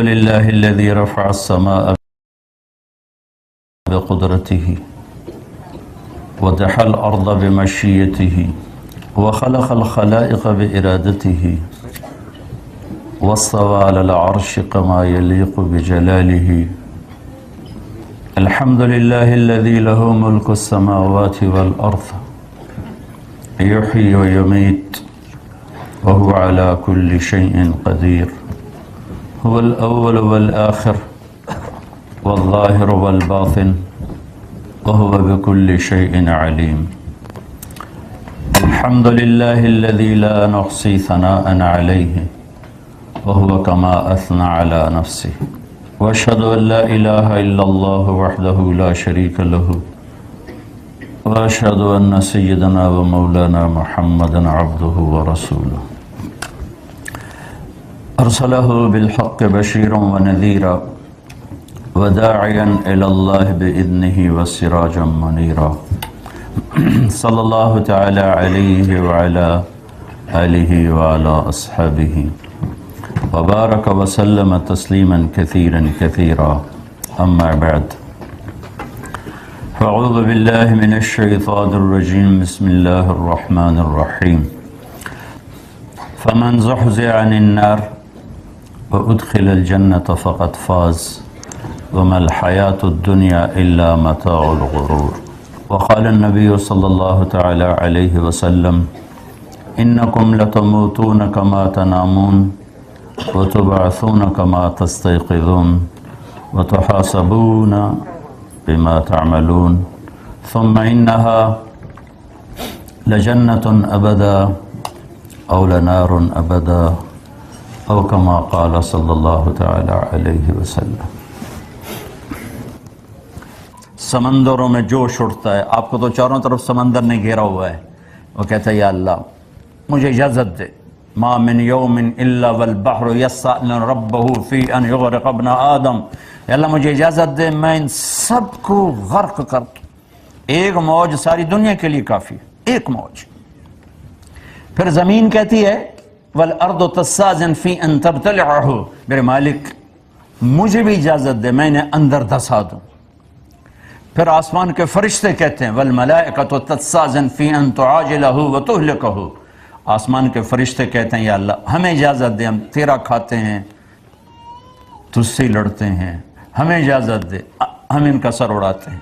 لله الذي رفع السماء بقدرته ودحى الأرض بمشيته وخلق الخلائق بإرادته واستوى على العرش كما يليق بجلاله. الحمد لله الذي له ملك السماوات والأرض يحيي ويميت وهو على كل شيء قدير. هو الأول والآخر والظاهر والباطن وهو بكل شيء عليم. الحمد لله الذي لا نحصي ثناء عليه وهو كما أثنى على نفسه. وأشهد أن لا إله إلا الله وحده لا شريك له وأشهد أن سيدنا ومولانا محمدا عبده ورسوله أرسله بالحق بشيرا ونذيرا وداعيا إلى الله بإذنه وسراجا منيرا. صلى الله تعالى عليه وعلى آله وعلى أصحابه وبارك وسلم تسليما كثيرا كثيرا. أما بعد، فأعوذ بالله من الشيطان الرجيم. بسم الله الرحمن الرحيم. فمن زحزح عن النار وأدخل الجنة فقد فاز وما الحياة الدنيا إلا متاع الغرور. وقال النبي صلى الله تعالى عليه وسلم: إنكم لتموتون كما تنامون وتبعثون كما تستيقظون وتحاسبون بما تعملون ثم إنها لجنة أبدا أو لنار أبدا أو كما قال صلی اللہ تعالی علیہ وسلم. سمندروں میں جوش اٹھتا ہے. آپ کو تو چاروں طرف سمندر نے گھیرا ہوا ہے. وہ کہتا ہے یا اللہ مجھے اجازت دے. ما من یوم الا والبحر یسأل ربہ فی ان یغرق ابن آدم. یا اللہ مجھے اجازت دے میں ان سب کو غرق کر دوں. ایک موج ساری دنیا کے لیے کافی ہے. ایک موج. پھر زمین کہتی ہے والارض تستاذن فی ان تبتلعہ. میرے مالک مجھے بھی اجازت دے میں انہیں اندر دھسا دوں. پھر آسمان کے فرشتے کہتے ہیں والملائکۃ تستاذن فی ان تعاجلہ وتہلکہ. آسمان کے فرشتے کہتے ہیں یا اللہ ہمیں اجازت دے ہم تیرا کھاتے ہیں تجھ سے لڑتے ہیں. ہمیں اجازت دے ہم ان کا سر اڑاتے ہیں.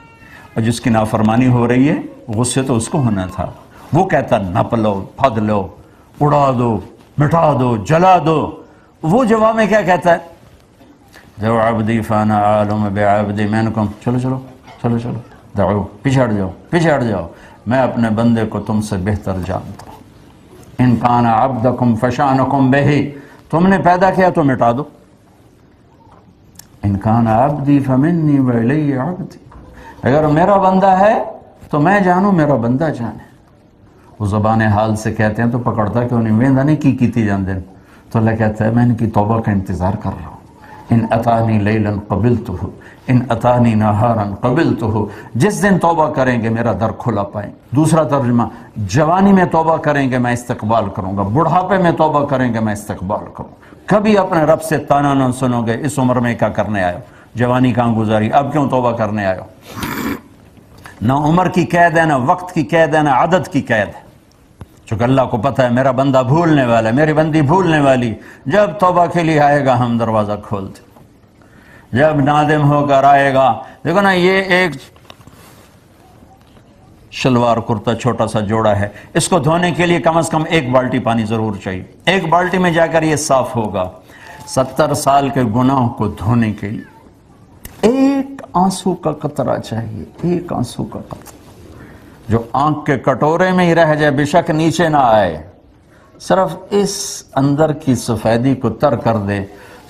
اور جس کی نافرمانی ہو رہی ہے غصے تو اس کو ہونا تھا. وہ کہتا نپ لو پھد لو اڑا دو مٹا دو جلا دو. وہ جواب میں کیا کہتا ہے؟ دعو عبدی فانا عالم بعبدی منکم. چلو چلو چلو چلو دعو پیچھے ہٹ جاؤ پیچھے ہٹ جاؤ. میں اپنے بندے کو تم سے بہتر جانتا ہوں. ان کان عبدکم فشانکم بہی. تم نے پیدا کیا تو مٹا دو. ان کان عبدی فمنی وإلی عبدی. اگر میرا بندہ ہے تو میں جانوں میرا بندہ جانے. وہ زبان حال سے کہتے ہیں تو پکڑتا کہ انہیں ویندہ نہیں کی کیتی جان دیں. تو اللہ کہتا ہے میں ان کی توبہ کا انتظار کر رہا ہوں. ان اتانی لیلا قبلتہ ان اتانی نہارا قبلتہ. جس دن توبہ کریں گے میرا در کھلا پائیں. دوسرا ترجمہ جوانی میں توبہ کریں گے میں استقبال کروں گا. بڑھاپے میں توبہ کریں گے میں استقبال کروں. کبھی اپنے رب سے تانا نہ سنو گے اس عمر میں کیا کرنے آئے ہو. جوانی کہاں گزاری اب کیوں توبہ کرنے آئے ہو. نہ عمر کی قید ہے نہ وقت کی قید ہے نہ عدد کی قید ہے. چونکہ اللہ کو پتہ ہے میرا بندہ بھولنے والا ہے میری بندی بھولنے والی. جب توبہ کے لیے آئے گا ہم دروازہ کھول دیں. جب نادم ہو کر آئے گا. دیکھو نا یہ ایک شلوار کرتا چھوٹا سا جوڑا ہے. اس کو دھونے کے لیے کم از کم ایک بالٹی پانی ضرور چاہیے. ایک بالٹی میں جا کر یہ صاف ہوگا. 70 سال کے گناہوں کو دھونے کے لیے ایک آنسو کا قطرہ چاہیے. ایک آنسو کا قطرہ جو آنکھ کے کٹورے میں ہی رہ جائے بے شک نیچے نہ آئے. صرف اس اندر کی سفیدی کو تر کر دے.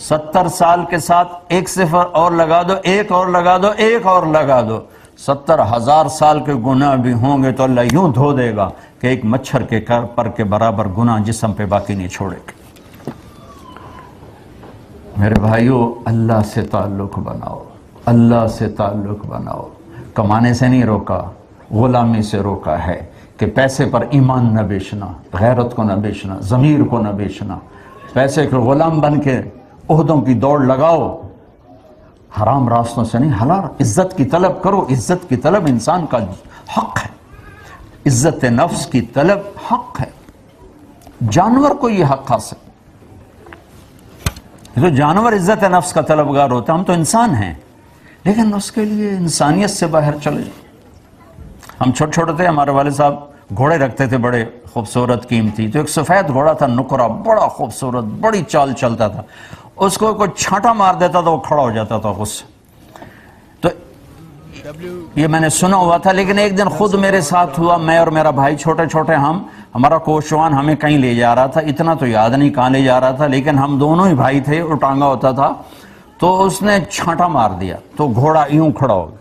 70 سال کے ساتھ ایک صفر اور لگا دو ایک اور لگا دو ایک اور لگا دو. 70,000 سال کے گناہ بھی ہوں گے تو اللہ یوں دھو دے گا کہ ایک مچھر کے پر کے برابر گناہ جسم پہ باقی نہیں چھوڑے گا. میرے بھائیو اللہ سے تعلق بناؤ. اللہ سے تعلق بناؤ. کمانے سے نہیں روکا غلامی سے روکا ہے کہ پیسے پر ایمان نہ بیچنا غیرت کو نہ بیچنا ضمیر کو نہ بیچنا. پیسے کے غلام بن کے عہدوں کی دوڑ لگاؤ، حرام راستوں سے نہیں، حلال عزت کی طلب کرو۔ عزت کی طلب انسان کا حق ہے، عزت نفس کی طلب حق ہے۔ جانور کو یہ حق حاصل، تو جانور عزت نفس کا طلبگار ہوتا ہے، ہم تو انسان ہیں، لیکن اس کے لیے انسانیت سے باہر چلے جائیں۔ ہم چھوٹے چھوٹے تھے، ہمارے والد صاحب گھوڑے رکھتے تھے بڑے خوبصورت قیمتی، تو ایک سفید گھوڑا تھا نکرا، بڑا خوبصورت، بڑی چال چلتا تھا، اس کو کوئی چھانٹا مار دیتا تھا وہ کھڑا ہو جاتا تھا غصے۔ تو یہ میں نے سنا ہوا تھا، لیکن ایک دن خود میرے ساتھ ہوا، میں اور میرا بھائی چھوٹے چھوٹے، ہمارا کوچوان ہمیں کہیں لے جا رہا تھا، اتنا تو یاد نہیں کہاں لے جا رہا تھا، لیکن ہم دونوں ہی بھائی تھے، وہ ٹانگا ہوتا تھا، تو اس نے چھانٹا مار دیا تو گھوڑا یوں کھڑا ہو گیا،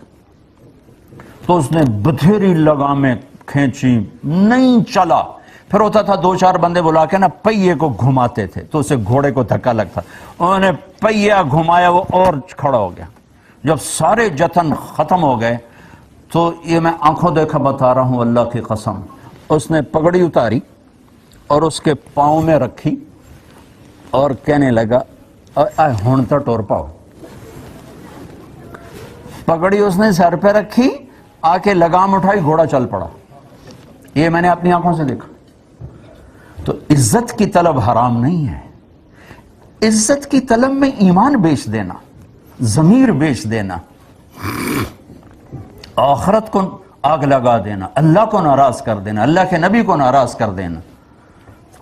تو اس نے بتھیری لگامیں کھینچی، نہیں چلا۔ پھر ہوتا تھا دو چار بندے بلا کے نا پہیے کو گھماتے تھے، تو اسے گھوڑے کو دھکا لگتا، انہوں نے پہیا گھمایا، وہ اور کھڑا ہو گیا۔ جب سارے جتن ختم ہو گئے تو یہ میں آنکھوں دیکھا بتا رہا ہوں اللہ کی قسم، اس نے پگڑی اتاری اور اس کے پاؤں میں رکھی اور کہنے لگا ہونتا ٹور پاؤ۔ پگڑی اس نے سر پہ رکھی، آ کے لگام اٹھائی، گھوڑا چل پڑا۔ یہ میں نے اپنی آنکھوں سے دیکھا۔ تو عزت کی طلب حرام نہیں ہے، عزت کی طلب میں ایمان بیچ دینا، ضمیر بیچ دینا، آخرت کو آگ لگا دینا، اللہ کو ناراض کر دینا، اللہ کے نبی کو ناراض کر دینا،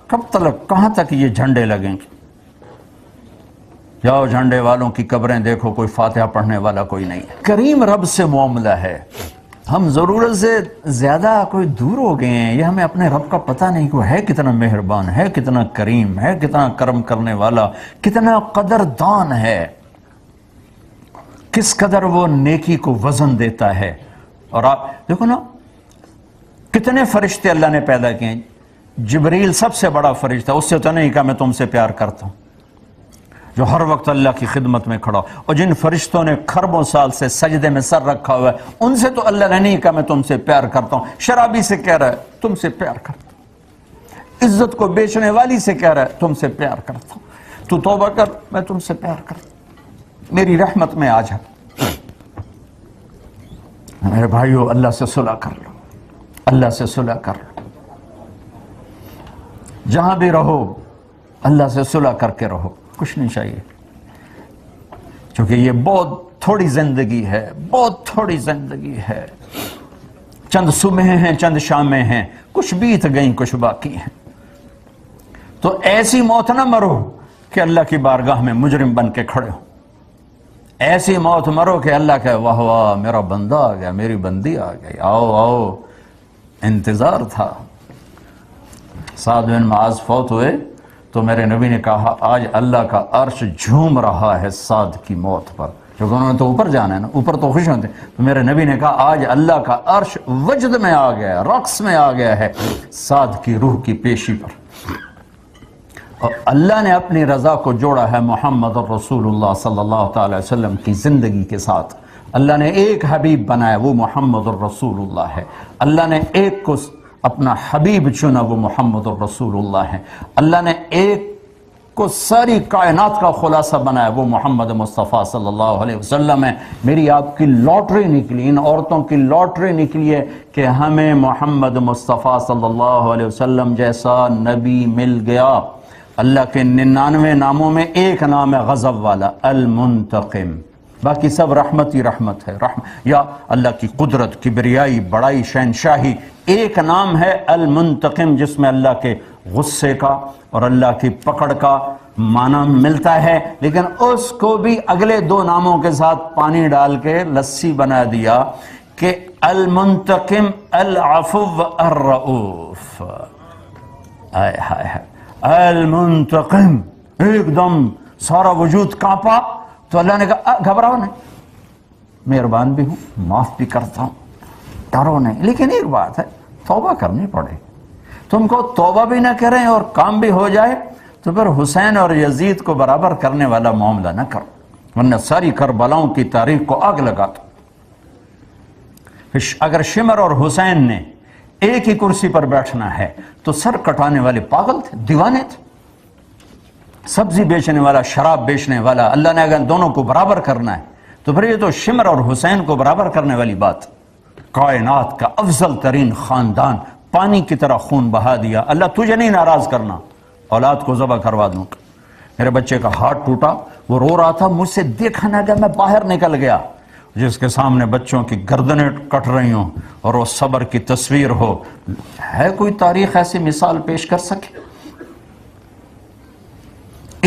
کب تک، کہاں تک یہ جھنڈے لگیں گے؟ جاؤ جھنڈے والوں کی قبریں دیکھو، کوئی فاتحہ پڑھنے والا کوئی نہیں ہے۔ کریم رب سے معاملہ ہے، ہم ضرورت سے زیادہ کوئی دور ہو گئے ہیں، یہ ہمیں اپنے رب کا پتہ نہیں کہ ہے کتنا مہربان ہے، کتنا کریم ہے، کتنا کرم کرنے والا، کتنا قدردان ہے، کس قدر وہ نیکی کو وزن دیتا ہے۔ اور آپ دیکھو نا کتنے فرشتے اللہ نے پیدا کیے ہیں، جبریل سب سے بڑا فرشتہ، اس سے تو نہیں کہا میں تم سے پیار کرتا ہوں، جو ہر وقت اللہ کی خدمت میں کھڑا، اور جن فرشتوں نے کھربوں سال سے سجدے میں سر رکھا ہوا ہے، ان سے تو اللہ نے نہیں کہا میں تم سے پیار کرتا ہوں، شرابی سے کہہ رہا ہے تم سے پیار کرتا ہوں، عزت کو بیچنے والی سے کہہ رہا ہے تم سے پیار کرتا ہوں، تو توبہ کر میں تم سے پیار کرتا ہوں، میری رحمت میں آ جا۔ میرے بھائیو اللہ سے صلح کر لو، اللہ سے صلح کر لو، جہاں بھی رہو اللہ سے صلح کر کے رہو، کچھ نہیں چاہیے، کیونکہ یہ بہت تھوڑی زندگی ہے، بہت تھوڑی زندگی ہے، چند صبحیں ہیں، چند شامیں ہیں، کچھ بیت گئیں کچھ باقی ہیں، تو ایسی موت نہ مرو کہ اللہ کی بارگاہ میں مجرم بن کے کھڑے ہو، ایسی موت مرو کہ اللہ کہے واہ واہ میرا بندہ آ گیا، میری بندی آ گئی، آؤ آؤ، انتظار تھا۔ سعد بن معاذ فوت ہوئے تو میرے نبی نے کہا آج اللہ کا عرش جھوم رہا ہے سعد کی موت پر، کیونکہ انہوں نے تو اوپر جانا ہے نا، اوپر تو خوش ہوتے، تو میرے نبی نے کہا آج اللہ کا عرش وجد میں آ گیا، رقص میں آ گیا ہے سعد کی روح کی پیشی پر۔ اور اللہ نے اپنی رضا کو جوڑا ہے محمد الرسول اللہ صلی اللہ تعالی وسلم کی زندگی کے ساتھ۔ اللہ نے ایک حبیب بنایا، وہ محمد الرسول اللہ ہے۔ اللہ نے ایک کو اپنا حبیب چنا، وہ محمد الرسول اللہ ہے۔ اللہ نے ایک کو ساری کائنات کا خلاصہ بنایا، وہ محمد مصطفیٰ صلی اللہ علیہ وسلم ہے۔ میری آپ کی لاٹری نکلی، ان عورتوں کی لاٹری نکلی ہے کہ ہمیں محمد مصطفیٰ صلی اللہ علیہ وسلم جیسا نبی مل گیا۔ اللہ کے 99 ناموں میں ایک نام ہے غضب والا، المنتقم، باقی سب رحمت ہی رحمت ہے، یا اللہ کی قدرت، کبریائی، بڑائی، شہنشاہی۔ ایک نام ہے المنتقم جس میں اللہ کے غصے کا اور اللہ کی پکڑ کا معنی ملتا ہے، لیکن اس کو بھی اگلے 2 ناموں کے ساتھ پانی ڈال کے لسی بنا دیا کہ المنتقم العفو الرؤوف۔ آئے ہائے ہائے، المنتقم، ایک دم سارا وجود کانپا، تو اللہ نے کہا گھبراؤ نہیں، مہربان بھی ہوں، معاف بھی کرتا ہوں، ڈرو نہیں، لیکن ایک بات ہے توبہ کرنی پڑے۔ تم کو توبہ بھی نہ کریں اور کام بھی ہو جائے تو پھر حسین اور یزید کو برابر کرنے والا معاملہ نہ کرو، ورنہ ساری کربلاؤں کی تاریخ کو آگ لگا دو۔ اگر شمر اور حسین نے ایک ہی کرسی پر بیٹھنا ہے تو سر کٹانے والے پاگل تھے، دیوانے تھے، سبزی بیچنے والا، شراب بیچنے والا، اللہ نے اگر دونوں کو برابر کرنا ہے تو پھر یہ تو شمر اور حسین کو برابر کرنے والی بات۔ کائنات کا افضل ترین خاندان پانی کی طرح خون بہا دیا، اللہ تجھے نہیں ناراض کرنا، اولاد کو ذبح کروا دوں۔ میرے بچے کا ہاتھ ٹوٹا، وہ رو رہا تھا، مجھ سے دیکھا نہ گیا، میں باہر نکل گیا، جس کے سامنے بچوں کی گردنیں کٹ رہی ہوں اور وہ صبر کی تصویر ہو، ہے کوئی تاریخ ایسی مثال پیش کر سکے؟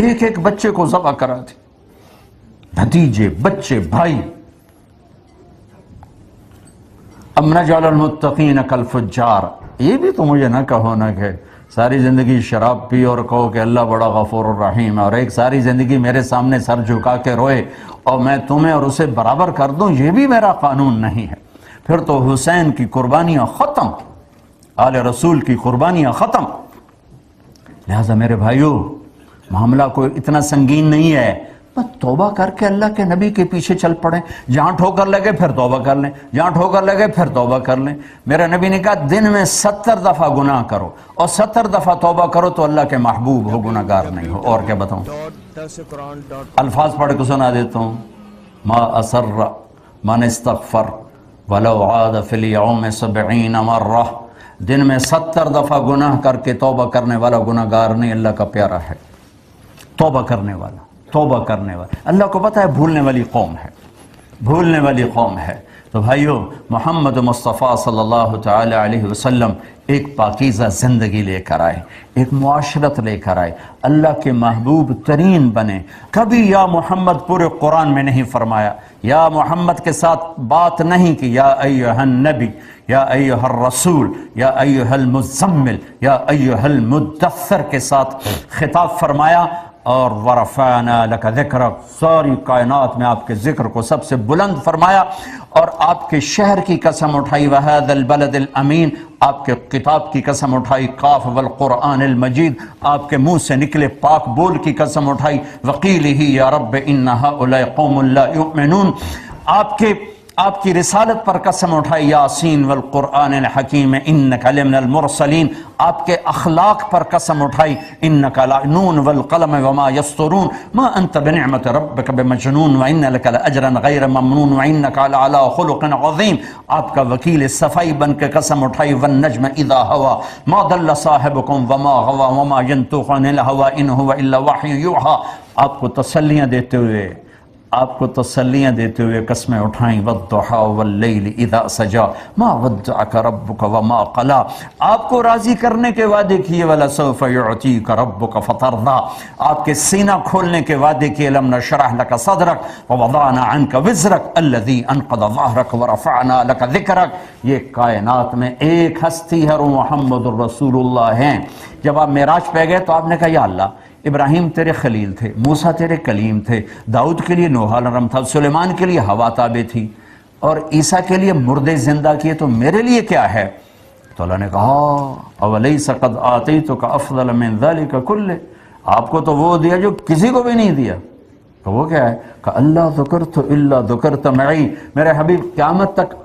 ایک ایک بچے کو ذبح کرا دی، بھتیجے، بچے، بھائی۔ ام نجعل المتقین کالفجار، یہ بھی تو مجھے نہ کہو نا کہ ساری زندگی شراب پی اور کہو کہ اللہ بڑا غفور الرحیم ہے، اور ایک ساری زندگی میرے سامنے سر جھکا کے روئے اور میں تمہیں اور اسے برابر کر دوں، یہ بھی میرا قانون نہیں ہے۔ پھر تو حسین کی قربانیاں ختم، آل رسول کی قربانیاں ختم۔ لہذا میرے بھائیو، معاملہ کوئی اتنا سنگین نہیں ہے، بس توبہ کر کے اللہ کے نبی کے پیچھے چل پڑیں، جہاں ٹھوکر لگے پھر توبہ کر لیں، جہاں ٹھوکر لگے پھر توبہ کر لیں۔ میرے نبی نے کہا دن میں 70 دفعہ گناہ کرو اور 70 دفعہ توبہ کرو تو اللہ کے محبوب ہو، گناہ گار نہیں ہو۔ اور کیا بتاؤں، الفاظ پڑھ کے سنا دیتا ہوں۔ ما اسر من استغفر ولو عاد فی الیوم 70 مرہ، دن میں 70 دفعہ گناہ کر کے توبہ کرنے والا گناہ گار نہیں، اللہ کا پیارا ہے۔ توبہ کرنے والا، توبہ کرنے والا، اللہ کو پتہ ہے بھولنے والی قوم ہے، بھولنے والی قوم ہے۔ تو بھائیو، محمد مصطفیٰ صلی اللہ تعالی علیہ وسلم ایک پاکیزہ زندگی لے کر آئے، ایک معاشرت لے کر آئے، اللہ کے محبوب ترین بنے۔ کبھی یا محمد پورے قرآن میں نہیں فرمایا، یا محمد کے ساتھ بات نہیں کی یا ایھا النبی، یا ایھا الرسول، یا ایھا المزمل، یا ایھا المدثر کے ساتھ خطاب فرمایا۔ اور ورفعنا لک ذکرک، ساری کائنات میں آپ کے ذکر کو سب سے بلند فرمایا، اور آپ کے شہر کی قسم اٹھائی، وہذا البلد الامین، آپ کے کتاب کی قسم اٹھائی، قاف والقرآن المجید، آپ کے منہ سے نکلے پاک بول کی قسم اٹھائی، وقیلہ یا رب ان ہؤلاء قوم لا یؤمنون، آپ کی رسالت پر قسم اٹھائی، یاسین والقرآن الحکیم انک لمن المرسلین، آپ کے اخلاق پر قسم اٹھائی، انک لعنون والقلم وما یسطرون ما انت بنعمت ربک بمجنون وان لک لاجرا غیر ممنون وانک لعلی خلق عظیم، آپ کا وکیل صفائی بن کے قسم اٹھائی، والنجم اذا ہوا ما ضل صاحبکم وما غوا وما ینطق عن الہوی ان هو الا وحی یوحی، آپ کو تسلیاں دیتے ہوئے قسمیں اٹھائیں، والضحی واللیل اذا سجا ما ودعک ربک وما قلا، آپ کو راضی کرنے کے وعدے کیے، ولسوف یعطیک ربک فترضی، آپ کے سینہ کھولنے کے وعدے کیے، لم نشرح لک صدرک ووضعنا عنک وزرک الذی انقض ظہرک ورفعنا لک ذکرک۔ یہ کائنات میں ایک ہستی ہے اور محمد الرسول اللہ ہیں۔ جب آپ معراج پہ گئے تو آپ نے کہا یا اللہ، ابراہیم تیرے خلیل تھے، موسیٰ تیرے کلیم تھے، داؤد کے لیے نوح الرم تھا، سلیمان کے لیے ہوا تابع تھی، اور عیسیٰ کے لیے مردے زندہ کیے، تو میرے لیے کیا ہے؟ تو اللہ نے کہا اولیس قد آتیتک افضل من ذلک کلہ، آپ کو تو وہ دیا جو کسی کو بھی نہیں دیا۔ تو وہ کیا ہے کہ اللہ ذکرت الا ذکرت معی، میرے حبیب قیامت تک